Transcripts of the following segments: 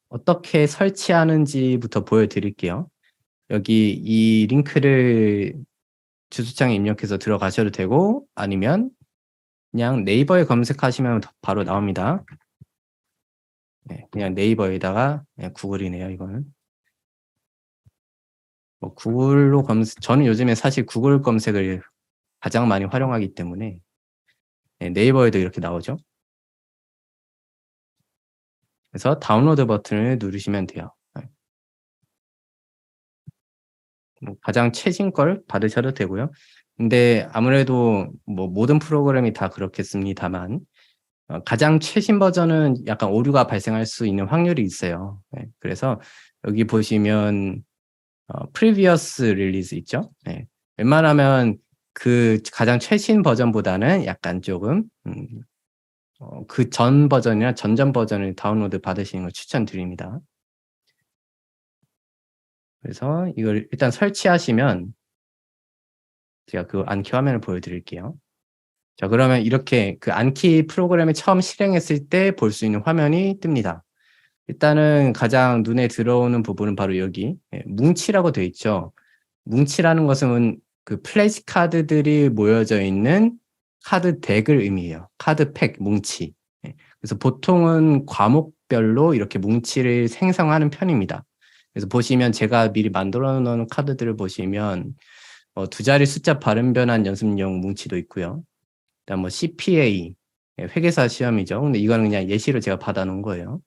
어떻게 설치하는지부터 보여드릴게요. 여기 이 링크를 주소창에 입력해서 들어가셔도 되고 아니면 그냥 네이버에 검색하시면 바로 나옵니다. 네, 그냥 네이버에다가 구글이네요, 이거는. 뭐 구글로 저는 요즘에 사실 구글 검색을 가장 많이 활용하기 때문에 네이버에도 이렇게 나오죠. 그래서 다운로드 버튼을 누르시면 돼요. 가장 최신 걸 받으셔도 되고요. 근데 아무래도 뭐 모든 프로그램이 다 그렇겠습니다만 가장 최신 버전은 약간 오류가 발생할 수 있는 확률이 있어요. 그래서 여기 보시면 previous release 있죠. 웬만하면 그 가장 최신 버전보다는 약간 조금 그 전 버전이나 전전 버전을 다운로드 받으시는 걸 추천드립니다. 그래서 이걸 일단 설치하시면 제가 그 안키 화면을 보여드릴게요. 자, 그러면 이렇게 그 안키 프로그램을 처음 실행했을 때 볼 수 있는 화면이 뜹니다. 일단은 가장 눈에 들어오는 부분은 바로 여기 뭉치라고 되어 있죠. 뭉치라는 것은 그 플래시 카드들이 모여져 있는 카드 덱을 의미해요. 카드 팩, 뭉치. 그래서 보통은 과목별로 이렇게 뭉치를 생성하는 편입니다. 그래서 보시면 제가 미리 만들어 놓은 카드들을 보시면 두 자리 숫자 발음 변환 연습용 뭉치도 있고요. 그다음 뭐 CPA, 회계사 시험이죠. 근데 이거는 그냥 예시로 제가 받아 놓은 거예요.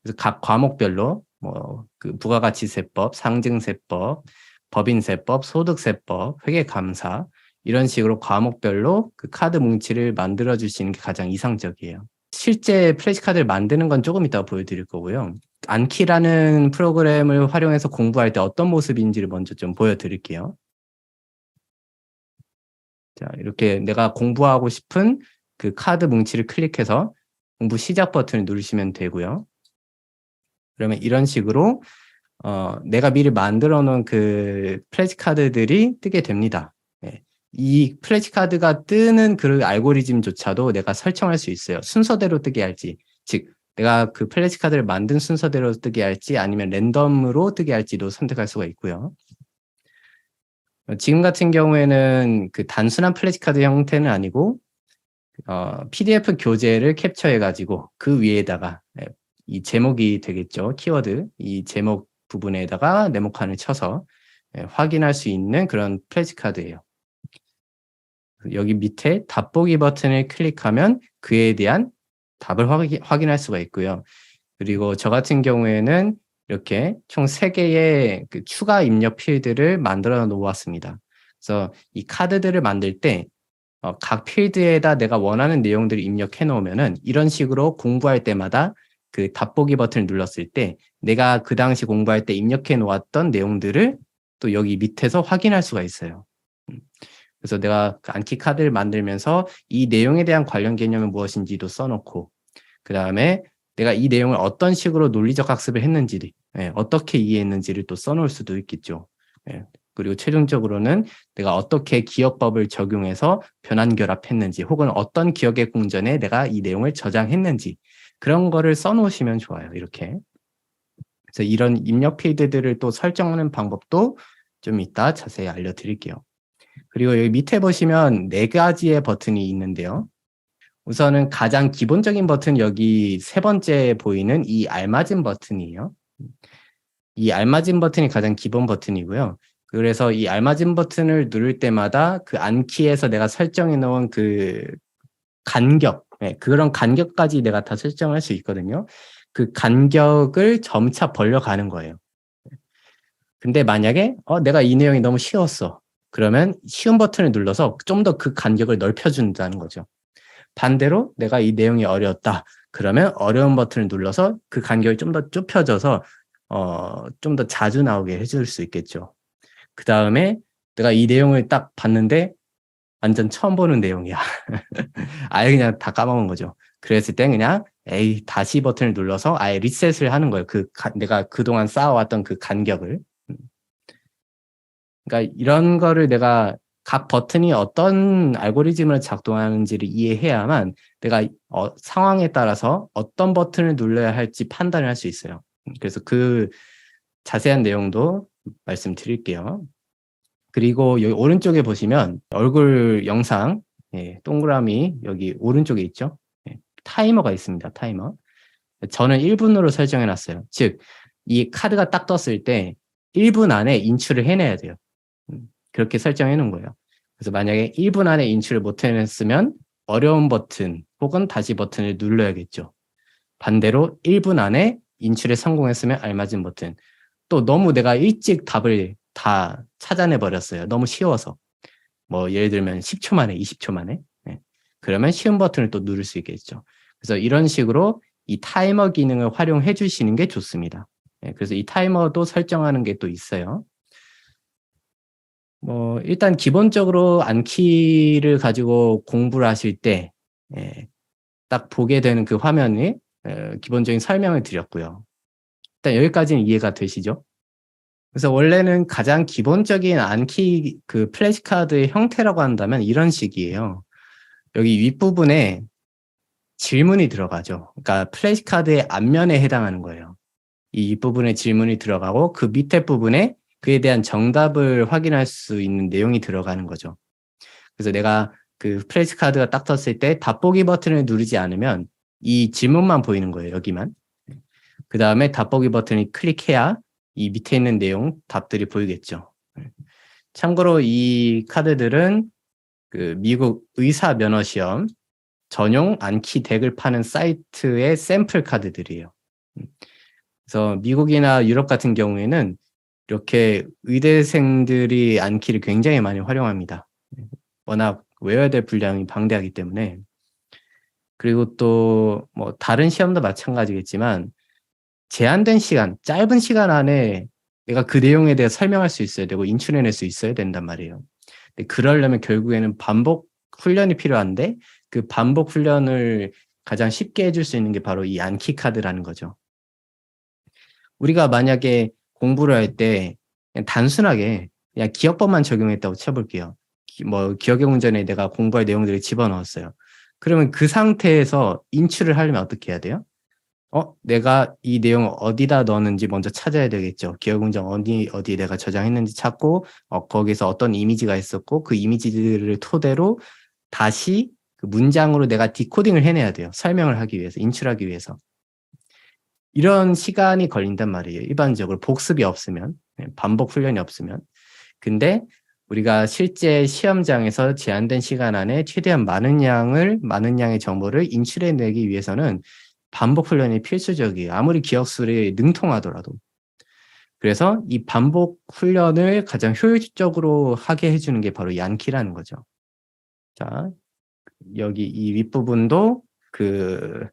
그래서 각 과목별로 뭐 그 부가가치세법, 상증세법, 법인세법, 소득세법, 회계감사 이런 식으로 과목별로 그 카드 뭉치를 만들어 주시는 게 가장 이상적이에요. 실제 플래시카드를 만드는 건 조금 이따가 보여드릴 거고요. 안키라는 프로그램을 활용해서 공부할 때 어떤 모습인지를 먼저 좀 보여드릴게요. 자, 이렇게 내가 공부하고 싶은 그 카드 뭉치를 클릭해서 공부 시작 버튼을 누르시면 되고요. 그러면 이런 식으로 내가 미리 만들어 놓은 그 플래시카드들이 뜨게 됩니다. 이 플래시카드가 뜨는 그 알고리즘조차도 내가 설정할 수 있어요. 순서대로 뜨게 할지, 즉 내가 그 플래시카드를 만든 순서대로 뜨게 할지 아니면 랜덤으로 뜨게 할지도 선택할 수가 있고요. 지금 같은 경우에는 그 단순한 플래시카드 형태는 아니고 PDF 교재를 캡처해 가지고 그 위에다가 이 제목이 되겠죠. 키워드 이 제목 부분에다가 네모칸을 쳐서 확인할 수 있는 그런 플래시카드예요. 여기 밑에 답보기 버튼을 클릭하면 그에 대한 답을 확인할 수가 있고요. 그리고 저 같은 경우에는 이렇게 총 3개의 그 추가 입력 필드를 만들어 놓았습니다. 그래서 이 카드들을 만들 때 각 필드에다 내가 원하는 내용들을 입력해 놓으면은 이런 식으로 공부할 때마다 그 답보기 버튼을 눌렀을 때 내가 그 당시 공부할 때 입력해 놓았던 내용들을 또 여기 밑에서 확인할 수가 있어요. 그래서 내가 그 안키 카드를 만들면서 이 내용에 대한 관련 개념은 무엇인지도 써 놓고 그다음에 내가 이 내용을 어떤 식으로 논리적 학습을 했는지 어떻게 이해했는지를 또 써 놓을 수도 있겠죠. 그리고 최종적으로는 내가 어떻게 기억법을 적용해서 변환 결합했는지 혹은 어떤 기억의 공전에 내가 이 내용을 저장했는지 그런 거를 써 놓으시면 좋아요. 이렇게. 그래서 이런 입력 필드들을 또 설정하는 방법도 좀 이따 자세히 알려드릴게요. 그리고 여기 밑에 보시면 4가지의 버튼이 있는데요. 우선은 가장 기본적인 버튼 여기 3번째 보이는 이 알맞은 버튼이에요. 이 알맞은 버튼이 가장 기본 버튼이고요. 그래서 이 알맞은 버튼을 누를 때마다 그 안키에서 내가 설정해 놓은 그 간격, 그런 간격까지 내가 다 설정할 수 있거든요. 그 간격을 점차 벌려가는 거예요. 근데 만약에 내가 이 내용이 너무 쉬웠어. 그러면 쉬운 버튼을 눌러서 좀 더 그 간격을 넓혀준다는 거죠. 반대로 내가 이 내용이 어려웠다. 그러면 어려운 버튼을 눌러서 그 간격이 좀 더 좁혀져서 좀 더 자주 나오게 해줄 수 있겠죠. 그 다음에 내가 이 내용을 딱 봤는데 완전 처음 보는 내용이야. 아예 그냥 다 까먹은 거죠. 그랬을 땐 그냥 에이 다시 버튼을 눌러서 아예 리셋을 하는 거예요. 내가 그동안 쌓아왔던 그 간격을. 그러니까 이런 거를 내가 각 버튼이 어떤 알고리즘으로 작동하는지를 이해해야만 내가 상황에 따라서 어떤 버튼을 눌러야 할지 판단을 할 수 있어요. 그래서 그 자세한 내용도 말씀드릴게요. 그리고 여기 오른쪽에 보시면 얼굴 영상, 동그라미 여기 오른쪽에 있죠. 타이머가 있습니다. 타이머. 저는 1분으로 설정해 놨어요. 즉, 이 카드가 딱 떴을 때 1분 안에 인출을 해내야 돼요. 그렇게 설정해 놓은 거예요. 그래서 만약에 1분 안에 인출을 못 해냈으면 어려운 버튼 혹은 다시 버튼을 눌러야겠죠. 반대로 1분 안에 인출에 성공했으면 알맞은 버튼. 또 너무 내가 일찍 답을 다 찾아내 버렸어요. 너무 쉬워서. 뭐 예를 들면 10초 만에, 20초 만에. 그러면 쉬운 버튼을 또 누를 수 있겠죠. 그래서 이런 식으로 이 타이머 기능을 활용해 주시는 게 좋습니다. 그래서 이 타이머도 설정하는 게 또 있어요. 뭐 일단 기본적으로 안키를 가지고 공부를 하실 때 딱 보게 되는 그 화면이 기본적인 설명을 드렸고요. 일단 여기까지는 이해가 되시죠? 그래서 원래는 가장 기본적인 안키 그 플래시카드의 형태라고 한다면 이런 식이에요. 여기 윗부분에 질문이 들어가죠. 그러니까 플래시카드의 앞면에 해당하는 거예요. 이 윗부분에 질문이 들어가고 그 밑에 부분에 그에 대한 정답을 확인할 수 있는 내용이 들어가는 거죠. 그래서 내가 그 플래시카드가 딱 떴을 때 답보기 버튼을 누르지 않으면 이 질문만 보이는 거예요. 여기만. 그 다음에 답보기 버튼을 클릭해야 이 밑에 있는 내용, 답들이 보이겠죠. 참고로 이 카드들은 그 미국 의사 면허 시험 전용 안키 덱을 파는 사이트의 샘플 카드들이에요. 그래서 미국이나 유럽 같은 경우에는 이렇게 의대생들이 안키를 굉장히 많이 활용합니다. 워낙 외워야 될 분량이 방대하기 때문에. 그리고 또 뭐 다른 시험도 마찬가지겠지만 제한된 시간, 짧은 시간 안에 내가 그 내용에 대해 설명할 수 있어야 되고 인출해낼 수 있어야 된단 말이에요. 근데 그러려면 결국에는 반복 훈련이 필요한데 그 반복 훈련을 가장 쉽게 해줄 수 있는 게 바로 이 안키 카드라는 거죠. 우리가 만약에 공부를 할 때 단순하게 그냥 기억법만 적용했다고 쳐볼게요. 뭐 기억의 궁전에 내가 공부할 내용들을 집어넣었어요. 그러면 그 상태에서 인출을 하려면 어떻게 해야 돼요? 내가 이 내용을 어디다 넣었는지 먼저 찾아야 되겠죠. 기억 궁전 어디에 내가 저장했는지 찾고 거기서 어떤 이미지가 있었고 그 이미지들을 토대로 다시 그 문장으로 내가 디코딩을 해내야 돼요. 설명을 하기 위해서, 인출하기 위해서. 이런 시간이 걸린단 말이에요. 일반적으로 복습이 없으면, 반복 훈련이 없으면. 근데 우리가 실제 시험장에서 제한된 시간 안에 최대한 많은 양의 정보를 인출해내기 위해서는 반복 훈련이 필수적이에요. 아무리 기억술이 능통하더라도. 그래서 이 반복 훈련을 가장 효율적으로 하게 해주는 게 바로 이 안키라는 거죠. 자, 여기 이 윗부분도 그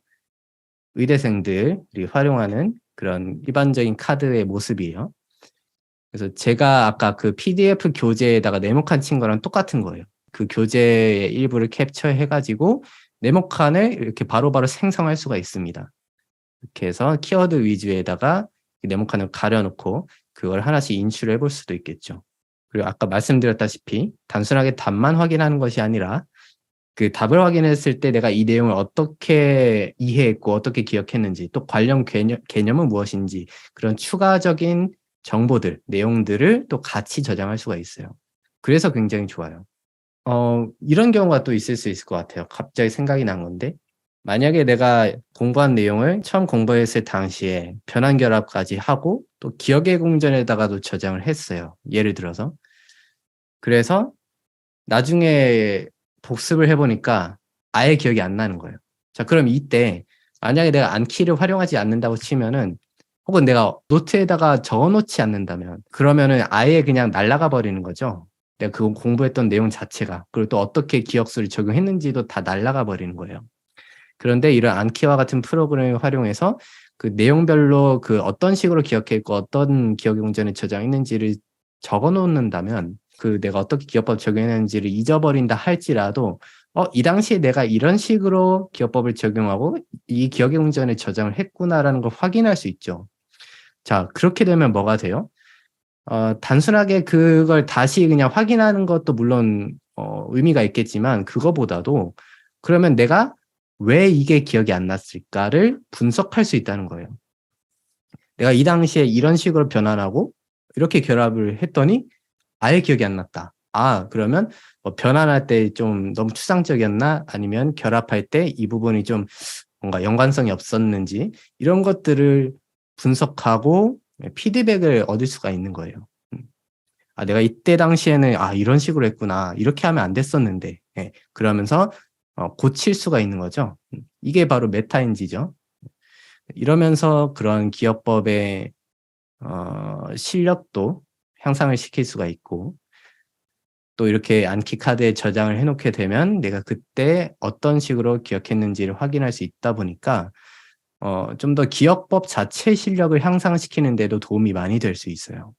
의대생들이 활용하는 그런 일반적인 카드의 모습이에요. 그래서 제가 아까 그 PDF 교재에다가 네모칸 친 거랑 똑같은 거예요. 그 교재의 일부를 캡처해가지고 네모칸을 이렇게 바로바로 생성할 수가 있습니다. 이렇게 해서 키워드 위주에다가 네모칸을 가려놓고 그걸 하나씩 인출해 볼 수도 있겠죠. 그리고 아까 말씀드렸다시피 단순하게 답만 확인하는 것이 아니라 그 답을 확인했을 때 내가 이 내용을 어떻게 이해했고 어떻게 기억했는지 또 관련 개념은 무엇인지 그런 추가적인 정보들, 내용들을 또 같이 저장할 수가 있어요. 그래서 굉장히 좋아요. 이런 경우가 또 있을 수 있을 것 같아요. 갑자기 생각이 난 건데 만약에 내가 공부한 내용을 처음 공부했을 당시에 변환결합까지 하고 또 기억의 궁전에다가도 저장을 했어요. 예를 들어서. 그래서 나중에 복습을 해보니까 아예 기억이 안 나는 거예요. 자, 그럼 이때 만약에 내가 안키를 활용하지 않는다고 치면은 혹은 내가 노트에다가 적어놓지 않는다면 그러면은 아예 그냥 날아가 버리는 거죠. 내가 그 공부했던 내용 자체가 그리고 또 어떻게 기억수를 적용했는지도 다 날아가 버리는 거예요. 그런데 이런 안키와 같은 프로그램을 활용해서 그 내용별로 그 어떤 식으로 기억했고 어떤 기억의 궁전에 저장했는지를 적어 놓는다면 그 내가 어떻게 기억법 적용했는지를 잊어버린다 할지라도 이 당시에 내가 이런 식으로 기억법을 적용하고 이 기억의 궁전에 저장을 했구나라는 걸 확인할 수 있죠. 자, 그렇게 되면 뭐가 돼요? 단순하게 그걸 다시 그냥 확인하는 것도 물론 의미가 있겠지만 그거보다도 그러면 내가 왜 이게 기억이 안 났을까를 분석할 수 있다는 거예요. 내가 이 당시에 이런 식으로 변환하고 이렇게 결합을 했더니 아예 기억이 안 났다. 아, 그러면 뭐 변환할 때 좀 너무 추상적이었나? 아니면 결합할 때 이 부분이 좀 뭔가 연관성이 없었는지 이런 것들을 분석하고 피드백을 얻을 수가 있는 거예요. 아, 내가 이때 당시에는 아, 이런 식으로 했구나. 이렇게 하면 안 됐었는데. 예, 그러면서 고칠 수가 있는 거죠. 이게 바로 메타인지죠. 이러면서 그런 기업법의 실력도 향상을 시킬 수가 있고, 또 이렇게 안키 카드에 저장을 해놓게 되면 내가 그때 어떤 식으로 기억했는지를 확인할 수 있다 보니까 좀 더 기억법 자체 실력을 향상시키는 데도 도움이 많이 될 수 있어요.